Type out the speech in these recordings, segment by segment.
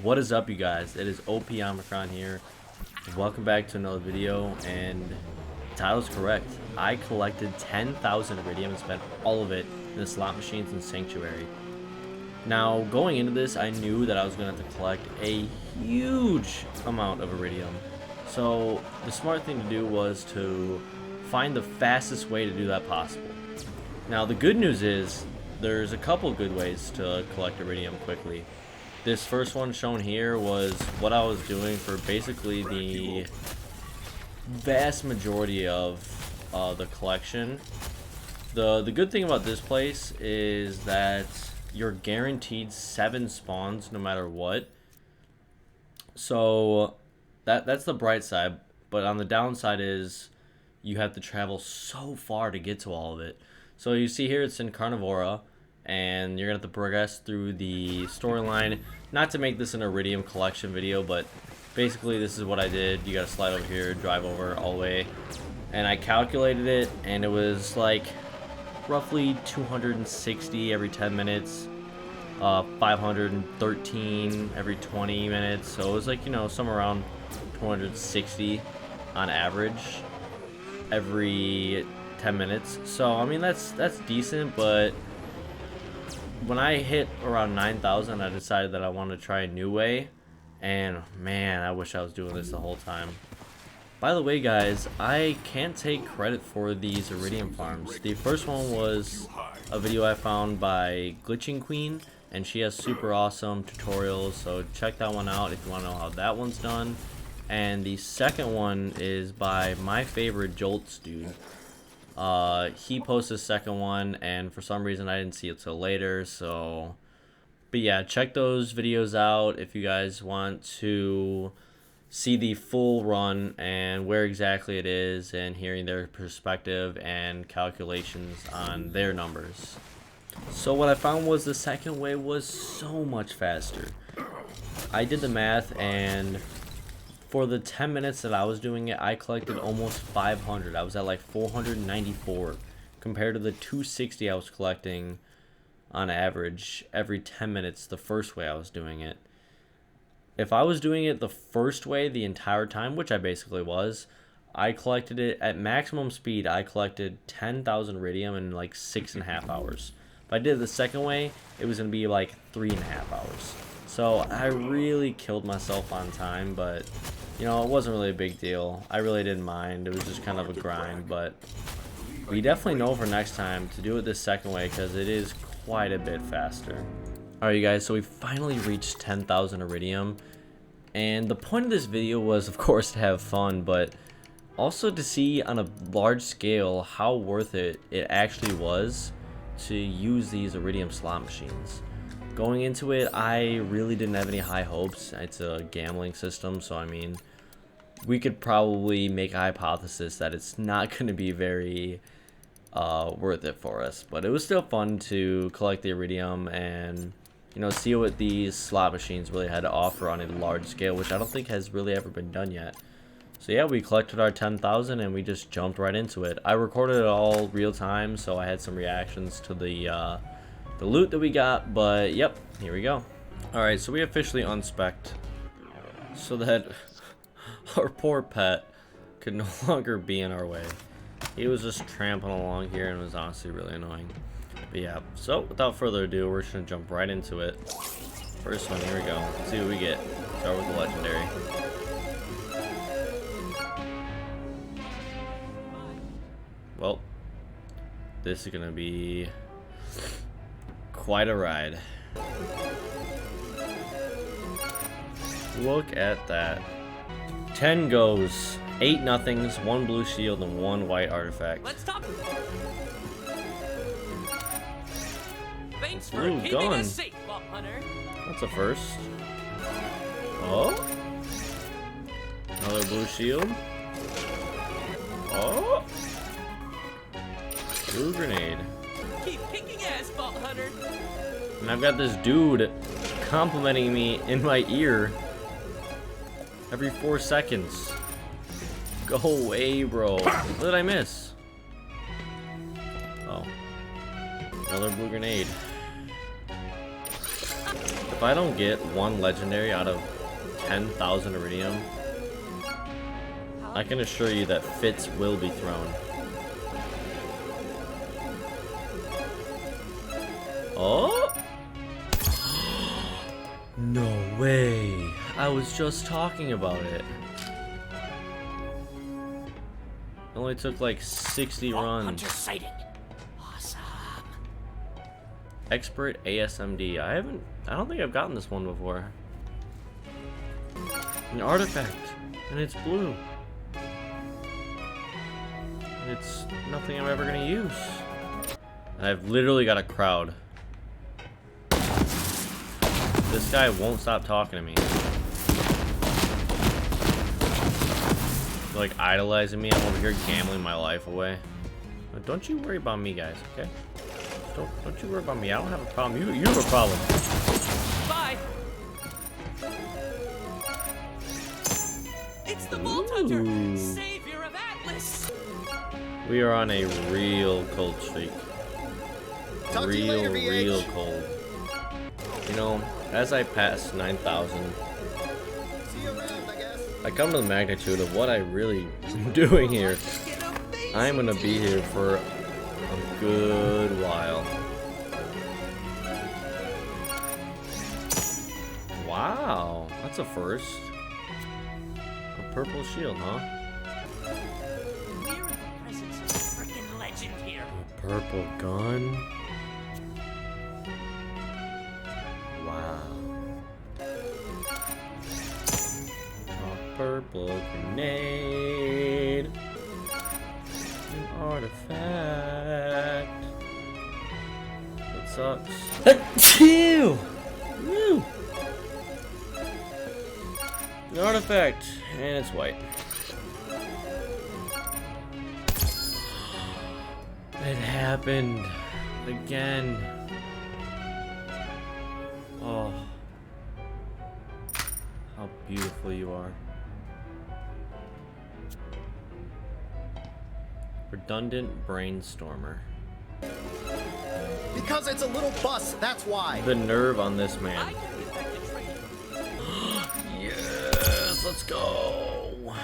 What is up, you guys? It is OP Omicron here. Welcome back to another video, and the title's correct. I collected 10,000 Iridium and spent all of it in the slot machines in Sanctuary. Now, going into this, I knew that I was going to have to collect a huge amount of Iridium. So, the smart thing to do was to find the fastest way to do that possible. Now, the good news is, there's a couple good ways to collect Iridium quickly. This first one shown here was what I was doing for basically the vast majority of the collection. The good thing about this place is that you're guaranteed 7 spawns no matter what. So that's the bright side, but on the downside is you have to travel so far to get to all of it. So you see here it's in Carnivora, and you're gonna have to progress through the storyline. Not to make this an Iridium collection video, but basically this is what I did. You gotta slide over here, drive over all the way, and I calculated it, and it was like roughly 260 every 10 minutes, 513 every 20 minutes. So it was like, you know, somewhere around 260 on average every 10 minutes. So I mean that's decent, but when I hit around 9,000, I decided that I wanted to try a new way, and man, I wish I was doing this the whole time. By the way, guys, I can't take credit for these Iridium farms. The first one was a video I found by Glitching Queen, and she has super awesome tutorials, so check that one out if you want to know how that one's done. And the second one is by my favorite Jolts dude. He posted the second one, and for some reason I didn't see it till later. So, but yeah, check those videos out if you guys want to see the full run and where exactly it is, and hearing their perspective and calculations on their numbers. So what I found was the second way was so much faster. I did the math, and for the 10 minutes that I was doing it, I collected almost 500. I was at like 494 compared to the 260 I was collecting on average every 10 minutes the first way I was doing it. If I was doing it the first way the entire time, which I basically was, I collected it at maximum speed. I collected 10,000 Iridium in like 6.5 hours. If I did it the second way, it was going to be like 3.5 hours. So I really killed myself on time, but you know, it wasn't really a big deal. I really didn't mind. It was just kind of a grind, but we definitely know for next time to do it this second way because it is quite a bit faster. Alright, you guys, so we finally reached 10,000 Iridium, and the point of this video was, of course, to have fun, but also to see on a large scale how worth it actually was to use these Iridium slot machines. Going into it, I really didn't have any high hopes. It's a gambling system, so I mean, we could probably make a hypothesis that it's not going to be very worth it for us. But it was still fun to collect the Iridium and, you know, see what these slot machines really had to offer on a large scale, which I don't think has really ever been done yet. So yeah, we collected our 10,000 and we just jumped right into it. I recorded it all real time, so I had some reactions to the loot that we got, but yep, here we go. Alright, so we officially unspec'd so that our poor pet could no longer be in our way. He was just trampling along here and was honestly really annoying. But yeah, so without further ado, we're just gonna jump right into it. First one, here we go. Let's see what we get. Start with the legendary. Well, this is gonna be quite a ride. Look at that. 10 goes, 8 nothings, 1 blue shield, and 1 white artifact. Let's talk. Thanks for Blue keeping gun. us safe, Bob Hunter. That's a first. Oh, another blue shield. Oh, blue grenade. Keep kicking ass, Bob Hunter. And I've got this dude complimenting me in my ear every 4 seconds. Go away, bro. What did I miss? Oh. Another blue grenade. If I don't get one legendary out of 10,000 Iridium, I can assure you that fits will be thrown. Oh! No way! I was just talking about it. It only took like 60 runs. Hunter sighting. Awesome. Expert ASMD. I don't think I've gotten this one before. An artifact, and it's blue. And it's nothing I'm ever gonna use. And I've literally got a crowd. This guy won't stop talking to me. They're like idolizing me. I'm over here gambling my life away. But don't you worry about me, guys, okay? Don't you worry about me. I don't have a problem. You have a problem. Bye. It's the Vault Hunter, savior of Atlas. We are on a real cold streak. Talk to you later, VH. Real cold. You know, as I pass 9,000, See you around, I guess. I come to the magnitude of what I really am doing here. I'm gonna be here for a good while. Wow, that's a first. A purple shield, huh? We're in the presence of a freaking legend here. A purple gun. Wow. A purple grenade. An artifact. That sucks. Achoo! Woo! An artifact, and it's white. It happened again. Oh, how beautiful you are. Redundant brainstormer. Because it's a little bus, that's why. The nerve on this I man. can get back to training. Yes, let's go.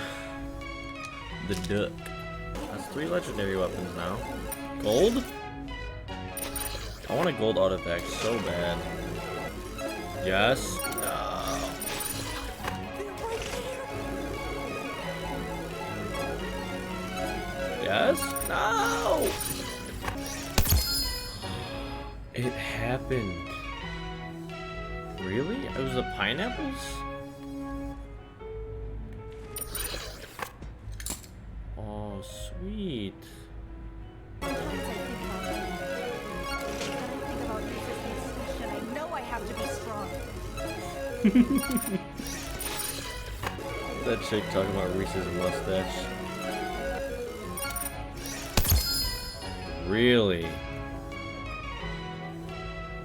The duck. That's 3 legendary weapons now. Gold? I want a gold artifact so bad. Yes. No. Yes. No. It happened. Really? It was the pineapples? Oh, sweet. I know I have to be strong. That chick talking about Reese's mustache. Really?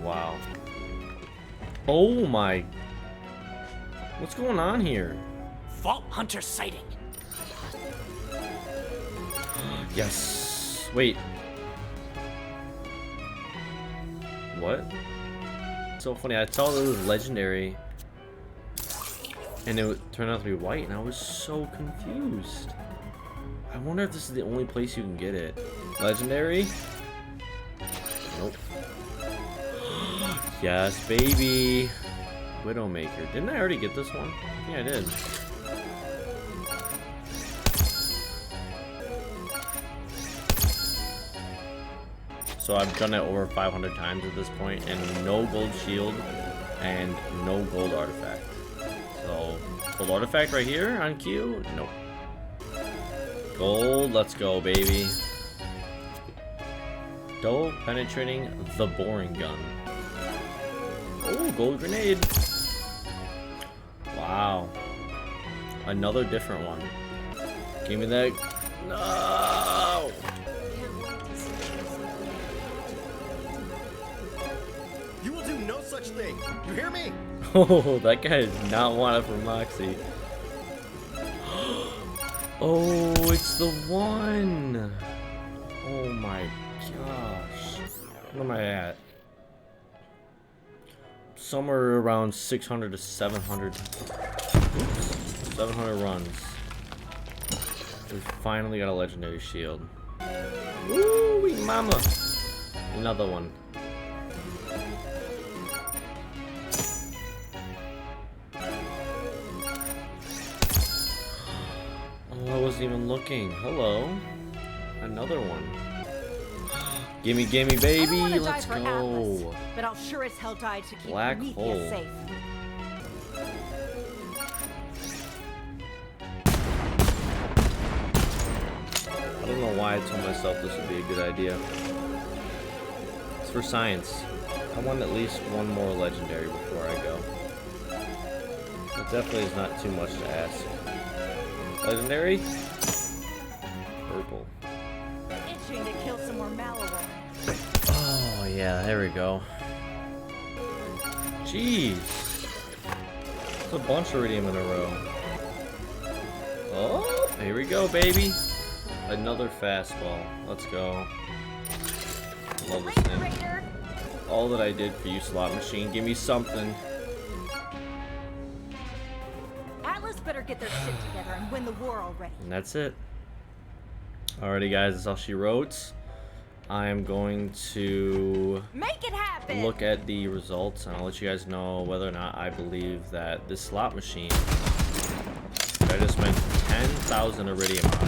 Wow. Oh my. What's going on here? Vault Hunter sighting. Yes. Wait. What? So funny. I saw it was legendary, and it turned out to be white, and I was so confused. I wonder if this is the only place you can get it. Legendary? Nope. Yes, baby. Widowmaker. Didn't I already get this one? I think I did. So I've done it over 500 times at this point, and no gold shield and no gold artifact. So gold artifact right here on Q? Nope. Gold, let's go, baby. Double penetrating the boring gun. Oh, gold grenade. Wow. Another different one. Give me that. No. You will do no such thing. You hear me? Oh, that guy did not want it from Moxie. Oh, it's the one. Oh my gosh. Where am I at? somewhere around 600 to 700. Oops, 700 runs. We finally got a legendary shield. Woo, mama! Another one. Oh, I wasn't even looking. Hello. Another one. Gimme, gimme, baby. I don't Let's die for go. Atlas, but I'll sure as hell die to keep Black Prometheus hole. safe. I don't know why I told myself this would be a good idea. It's for science. I want at least one more legendary before I go. It definitely is not too much to ask. Legendary? Purple. Itching to kill some more Mallow. Oh, yeah, there we go. Jeez. There's a bunch of Iridium in a row. Oh, here we go, baby. Another fastball. Let's go. Love this thing. Raider. All that I did for you, slot machine. Give me something. Atlas better get their shit together and win the war already. And that's it. Alrighty, guys, that's all she wrote. I am going to Make it happen. look at the results, and I'll let you guys know whether or not I believe that this slot machine that I just spent 10,000 Iridium on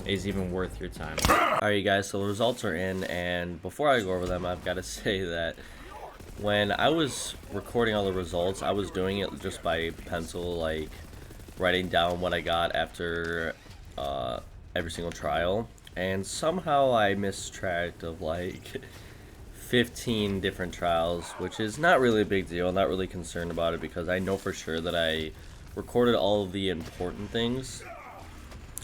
is even worth your time. Alright, you guys, so the results are in, and before I go over them, I've got to say that when I was recording all the results, I was doing it just by pencil, like writing down what I got after every single trial, and somehow I missed track of like 15 different trials, which is not really a big deal. I'm not really concerned about it because I know for sure that I recorded all of the important things,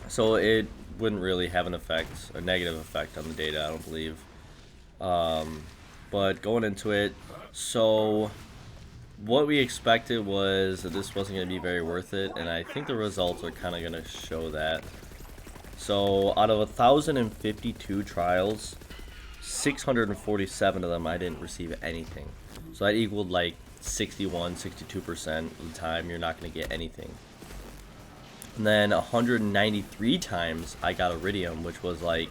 so it wouldn't really have an effect, a negative effect on the data, I don't believe. But going into it, so what we expected was that this wasn't going to be very worth it, and I think the results are kind of going to show that. So out of 1,052 trials, 647 of them I didn't receive anything. So that equaled like 62% of the time you're not going to get anything. And then 193 times I got Iridium, which was like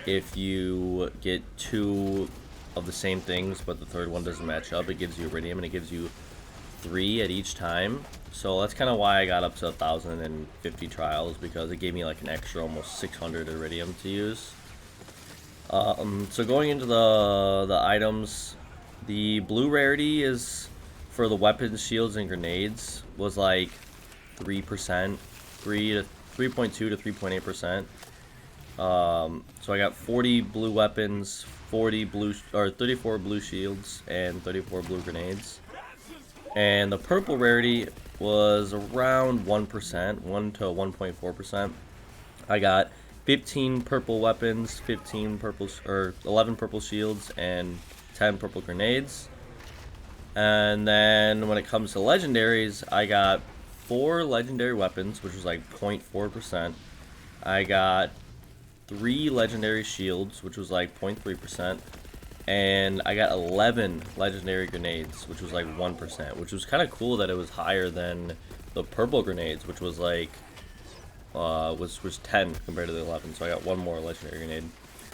if you get 2 of the same things but the third one doesn't match up, it gives you Iridium, and it gives you 3 at each time. So that's kind of why I got up to 1,050 trials, because it gave me like an extra almost 600 Iridium to use. So going into the items, the blue rarity is for the weapons, shields, and grenades was like 3%, 3.2 to 3.8%. So I got 40 blue weapons, 34 blue shields, and 34 blue grenades. And the purple rarity was around 1%, 1 to 1.4%. I got 15 purple weapons, 11 purple shields, and 10 purple grenades. And then when it comes to legendaries, I got 4 legendary weapons, which was like 0.4%. I got 3 legendary shields, which was like 0.3%. And I got 11 legendary grenades, which was like 1%, which was kind of cool that it was higher than the purple grenades, which was like was 10 compared to the 11. So I got 1 more legendary grenade.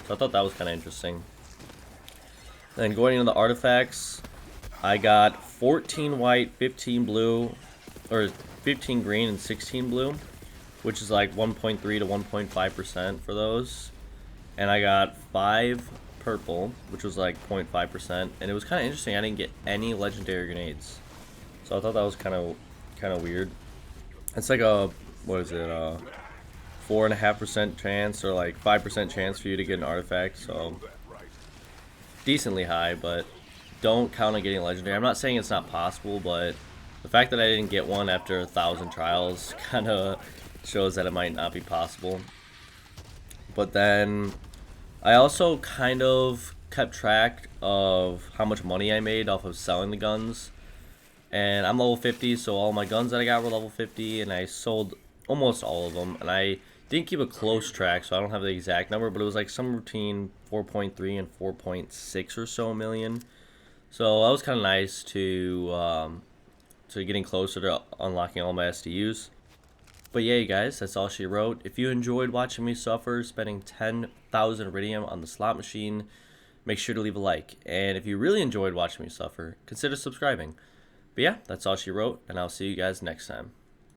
So I thought that was kind of interesting. Then going into the artifacts, I got 14 white, 15 blue, or 15 green and 16 blue, which is like 1.3 to 1.5% for those. And I got 5 purple, which was like 0.5%, and it was kind of interesting. I didn't get any legendary grenades, so I thought that was kind of weird. It's like a 4.5% chance or like 5% chance for you to get an artifact, so decently high, but don't count on getting legendary. I'm not saying it's not possible, but the fact that I didn't get one after 1,000 trials kind of shows that it might not be possible. But then I also kind of kept track of how much money I made off of selling the guns. And I'm level 50, so all my guns that I got were level 50, and I sold almost all of them. And I didn't keep a close track, so I don't have the exact number, but it was like somewhere between 4.3 and 4.6 or so million. So that was kind of nice to getting closer to unlocking all my SDUs. But yeah, you guys, that's all she wrote. If you enjoyed watching me suffer, spending 10,000 Iridium on the slot machine, make sure to leave a like. And if you really enjoyed watching me suffer, consider subscribing. But yeah, that's all she wrote, and I'll see you guys next time.